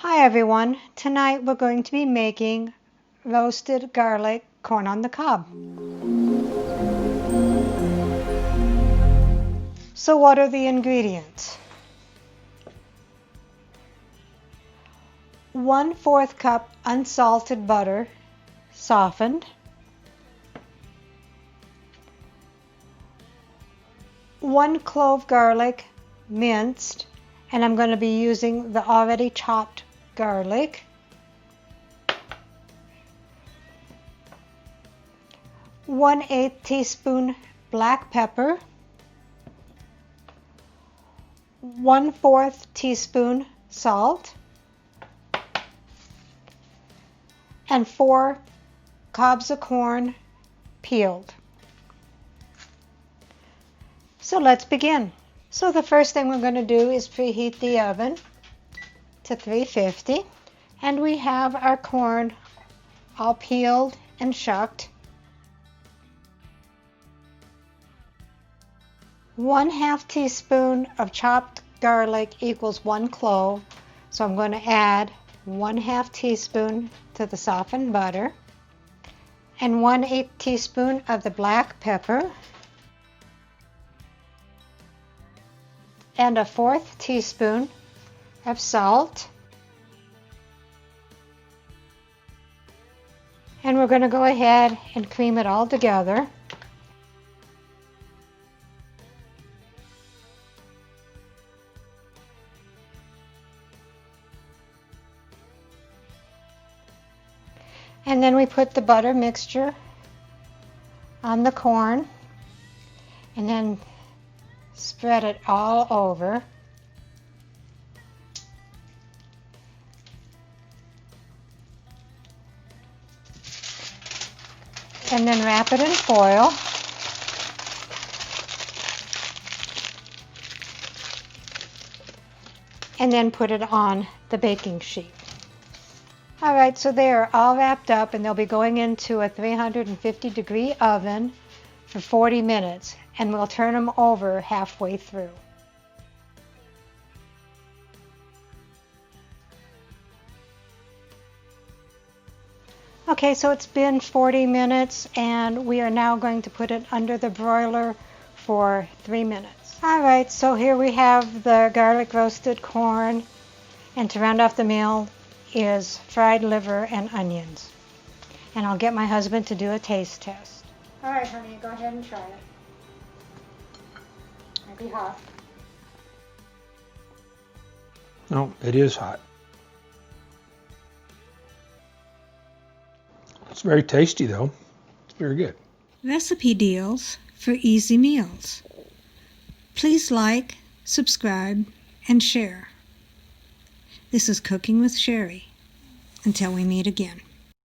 Hi everyone, tonight we're going to be making roasted garlic corn on the cob. So what are the ingredients? 1/4 cup unsalted butter, softened. 1 clove garlic, minced, and I'm going to be using the already chopped garlic. 1/8 teaspoon black pepper. 1/4 teaspoon salt. And 4 cobs of corn peeled. So let's begin. So the first thing we're going to do is preheat the oven to 350, and we have our corn all peeled and shucked. 1/2 teaspoon of chopped garlic equals 1 clove, so I'm going to add 1/2 teaspoon to the softened butter, and 1/8 teaspoon of the black pepper, and 1/4 teaspoon of salt. And we're going to go ahead and cream it all together. And then we put the butter mixture on the corn and then spread it all over. And then wrap it in foil. And then put it on the baking sheet. Alright, so they are all wrapped up and they'll be going into a 350-degree oven for 40 minutes, and we'll turn them over halfway through. Okay, so it's been 40 minutes and we are now going to put it under the broiler for 3 minutes. Alright, so here we have the garlic roasted corn, and to round off the meal is fried liver and onions. And I'll get my husband to do a taste test. Alright honey, go ahead and try it. Might be hot. No, it is hot. It's very tasty though. It's very good. Recipe deals for easy meals. Please like, subscribe, and share. This is Cooking with Sherry. Until we meet again.